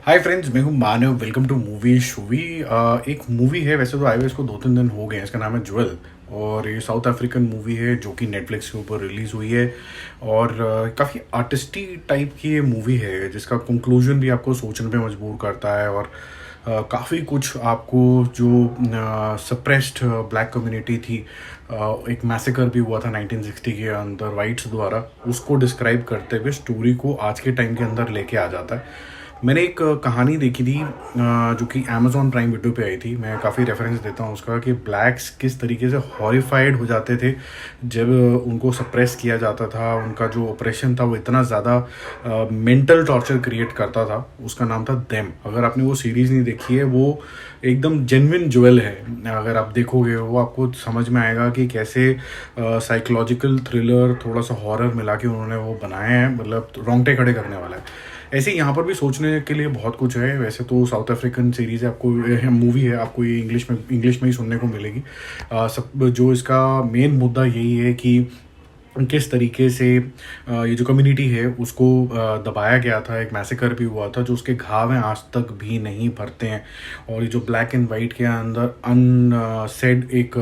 हाय friends, मैं हूं Manav. Welcome to movie Shoovie. एक मूवी है, वैसे तो आए हुए इसको 2-3 दिन हो गए हैं। इसका नाम है ज्वेल और ये साउथ अफ्रीकन मूवी है जो कि नेटफ्लिक्स के ऊपर रिलीज़ हुई है। और काफ़ी आर्टिस्टी टाइप की ये मूवी है जिसका कंक्लूजन भी आपको सोचने पे मजबूर करता है। और काफ़ी कुछ आपको जो सप्रेस्ड ब्लैक कम्युनिटी थी, एक मैसेकर भी हुआ था 1960 के अंदर वाइट्स द्वारा, उसको डिस्क्राइब करते हुए स्टोरी को आज के टाइम के अंदर लेके आ जाता है। मैंने एक कहानी देखी थी जो कि अमेज़ॉन प्राइम वीडियो पे आई थी। मैं काफ़ी रेफरेंस देता हूँ उसका कि ब्लैक्स किस तरीके से हॉरिफाइड हो जाते थे जब उनको सप्रेस किया जाता था। उनका जो ऑपरेशन था वो इतना ज़्यादा मेंटल टॉर्चर क्रिएट करता था। उसका नाम था देम। अगर आपने वो सीरीज़ नहीं देखी है, वो एकदम जेन्युइन ज्वेल है। अगर आप देखोगे वो आपको समझ में आएगा कि कैसे साइकोलॉजिकल थ्रिलर, थोड़ा सा हॉरर मिला के उन्होंने वो बनाया है। मतलब रोंगटे खड़े करने वाला है। ऐसे ही यहाँ पर भी सोचने के लिए बहुत कुछ है। वैसे तो साउथ अफ्रीकन सीरीज़ है, आपको मूवी है, आपको ये इंग्लिश में ही सुनने को मिलेगी। सब जो इसका मेन मुद्दा यही है कि किस तरीके से ये जो कम्युनिटी है उसको दबाया गया था। एक मैसेकर भी हुआ था जो उसके घाव हैं आज तक भी नहीं भरते हैं। और ये जो ब्लैक एंड वाइट के अंदर अनसेड एक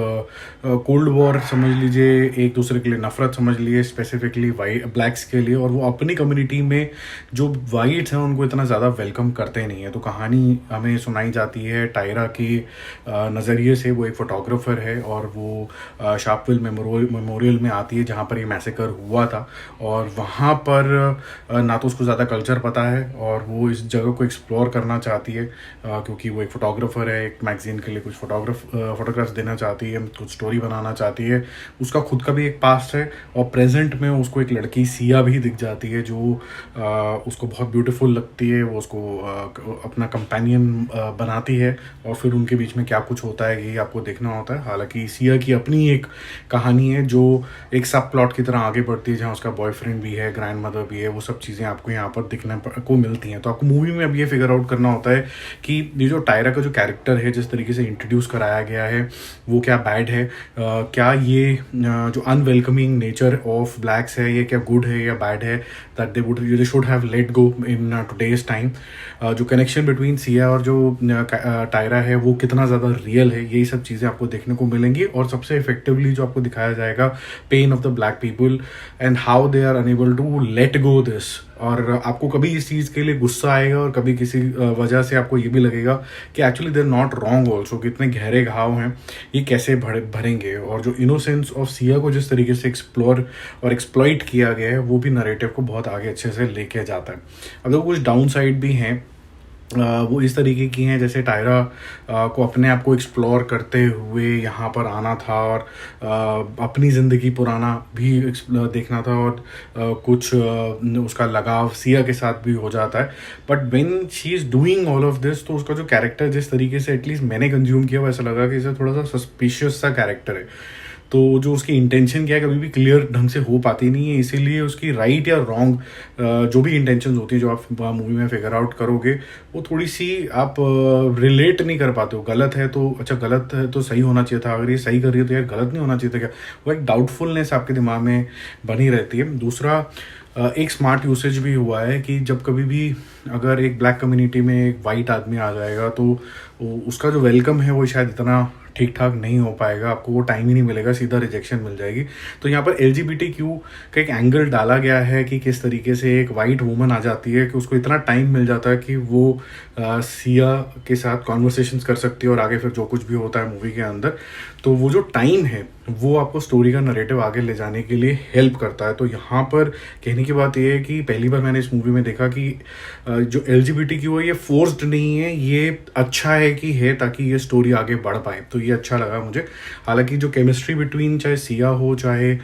कोल्ड वॉर समझ लीजिए, एक दूसरे के लिए नफरत समझ लीजिए, स्पेसिफिकली वाइट ब्लैक्स के लिए। और वो अपनी कम्युनिटी में जो वाइट्स हैं उनको इतना ज़्यादा वेलकम करते नहीं है। तो कहानी हमें सुनाई जाती है टायरा के नज़रिए से। वो एक फ़ोटोग्राफ़र है और वो शार्पविल मेमोरियल में आती है जहाँ पर मैसेकर हुआ था। और वहाँ पर ना तो उसको ज़्यादा कल्चर पता है और वो इस जगह को एक्सप्लोर करना चाहती है क्योंकि वो एक फ़ोटोग्राफ़र है। एक मैगज़ीन के लिए कुछ फ़ोटोग्राफ्स देना चाहती है, कुछ स्टोरी बनाना चाहती है। उसका खुद का भी एक पास्ट है और प्रेजेंट में उसको एक लड़की सिया भी दिख जाती है जो उसको बहुत ब्यूटीफुल लगती है। वो उसको अपना कंपेनियन बनाती है और फिर उनके बीच में क्या कुछ होता है ये आपको देखना होता है। हालांकि सिया की अपनी एक कहानी है जो एक सब प्लॉट की तरह आगे बढ़ती है, जहाँ उसका बॉयफ्रेंड भी है, ग्रैंड मदर भी है। वो सब चीज़ें आपको यहाँ पर दिखने को मिलती हैं। तो आपको मूवी में अब ये फिगर आउट करना होता है कि ये जो टायरा का जो कैरेक्टर है, जिस तरीके से इंट्रोड्यूस कराया गया है, वो क्या बैड है, क्या ये जो अनवेलकमिंग नेचर ऑफ ब्लैक्स है ये क्या गुड है या बैड है, that they should have let go in today's time. जो कनेक्शन बिटवीन सिया और जो टायरा है वो कितना ज़्यादा रियल है, यही सब चीज़ें आपको देखने को मिलेंगी। और सबसे इफेक्टिवली जो आपको दिखाया जाएगा pain of the black people and how they are unable to let go this. और आपको कभी इस चीज़ के लिए गुस्सा आएगा और कभी किसी वजह से आपको ये भी लगेगा कि actually they are not wrong also, कितने गहरे घाव हैं, ये कैसे भरेंगे। और जो इनोसेंस ऑफ सिया को जिस तरीके से एक्सप्लोर और एक्सप्लॉइट किया गया है वो भी नरेटिव को बहुत आगे अच्छे से लेके जाता है। अब देखो कुछ डाउन साइड भी हैं। वो इस तरीके की हैं जैसे टायरा को अपने आप को एक्सप्लोर करते हुए यहाँ पर आना था और अपनी ज़िंदगी पुराना भी देखना था। और कुछ उसका लगाव सिया के साथ भी हो जाता है। But when she is doing all of this, तो उसका जो कैरेक्टर जिस तरीके से एटलीस्ट मैंने कंज्यूम किया वैसा लगा कि इसे थोड़ा सा सस्पिशियस सा कैरेक्टर है। तो जो उसकी इंटेंशन क्या है कभी भी क्लियर ढंग से हो पाती नहीं है। इसीलिए उसकी राइट या रॉन्ग जो भी इंटेंशन होती है जो आप मूवी में फिगर आउट करोगे वो थोड़ी सी आप रिलेट नहीं कर पाते हो। गलत है तो अच्छा, गलत है तो सही होना चाहिए था, अगर ये सही कर रही है तो यार गलत नहीं होना चाहिए था क्या। वो एक डाउटफुलनेस आपके दिमाग में बनी रहती है। दूसरा एक स्मार्ट यूसेज भी हुआ है कि जब कभी भी अगर एक ब्लैक कम्युनिटी में एक वाइट आदमी आ जाएगा तो उसका जो वेलकम है वो शायद इतना ठीक ठाक नहीं हो पाएगा, आपको वो टाइम ही नहीं मिलेगा, सीधा रिजेक्शन मिल जाएगी। तो यहाँ पर LGBTQ का एक एंगल डाला गया है कि किस तरीके से एक वाइट वुमन आ जाती है कि उसको इतना टाइम मिल जाता है कि वो सिया के साथ कॉन्वर्सेशंस कर सकती है और आगे फिर जो कुछ भी होता है मूवी के अंदर। तो वो जो टाइम है वो आपको स्टोरी का नरेटिव आगे ले जाने के लिए हेल्प करता है। तो यहाँ पर कहने की बात यह है कि पहली बार मैंने इस मूवी में देखा कि जो LGBTQ है ये फोर्स्ड नहीं है, ये अच्छा है कि है ताकि ये स्टोरी आगे बढ़ पाए। तो ये अच्छा लगा मुझे। हालांकि जो केमिस्ट्री बिटवीन चाहे सिया हो, चाहे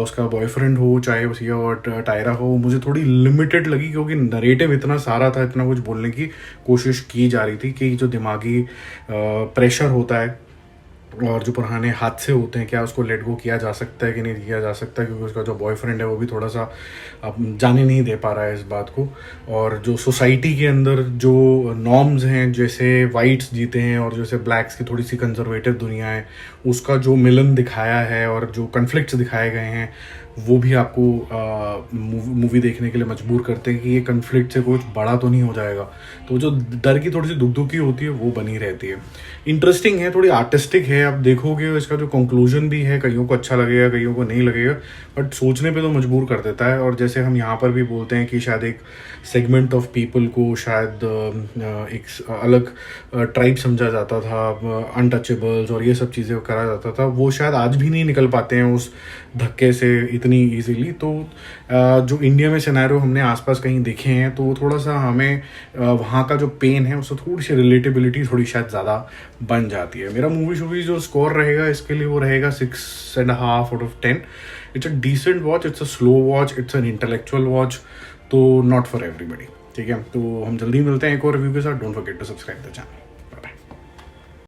उसका बॉयफ्रेंड हो, चाहे सिया और टायरा हो, मुझे थोड़ी लिमिटेड लगी क्योंकि नरेटिव इतना सारा था, इतना कुछ बोलने की कोशिश की जा रही थी कि जो दिमागी प्रेशर होता है और जो पुराने हादसे होते हैं क्या उसको लेट गो किया जा सकता है कि नहीं किया जा सकता, क्योंकि उसका जो बॉयफ्रेंड है वो भी थोड़ा सा अब जाने नहीं दे पा रहा है इस बात को। और जो सोसाइटी के अंदर जो नॉर्म्स हैं, जैसे वाइट्स जीते हैं और जैसे ब्लैक्स की थोड़ी सी कंजर्वेटिव दुनिया है, उसका जो मिलन दिखाया है और जो कन्फ्लिक्ट्स दिखाए गए हैं वो भी आपको मूवी देखने के लिए मजबूर करते हैं कि ये कन्फ्लिक्ट से कुछ बड़ा तो नहीं हो जाएगा। तो जो डर की थोड़ी सी दुख दुखी होती है वो बनी रहती है। इंटरेस्टिंग है, थोड़ी आर्टिस्टिक है, आप देखोगे इसका जो कंक्लूजन भी है, कईयों को अच्छा लगेगा कईयों को नहीं लगेगा, बट सोचने पे तो मजबूर कर देता है। और जैसे हम यहाँ पर भी बोलते हैं कि शायद एक सेगमेंट ऑफ पीपल को शायद एक अलग ट्राइब समझा जाता था, अनटचेबल्स और ये सब चीज़ें करा जाता था, वो शायद आज भी नहीं निकल पाते हैं उस धक्के से इतनी इजीली। तो जो इंडिया में सिनेरियो हमने आसपास कहीं देखे हैं, तो थोड़ा सा हमें वहाँ का जो पेन है उससे थोड़ी सी रिलेटेबिलिटी थोड़ी शायद ज़्यादा बन जाती है। मेरा मूवी जो स्कोर रहेगा इसके लिए वो रहेगा 6.5 out of 10। It's a decent watch, it's a slow watch, it's an intellectual watch, तो नॉट फॉर एवरीबडी। ठीक है, तो हम जल्दी मिलते हैं एक और रिव्यू के साथ। Don't forget to subscribe the channel.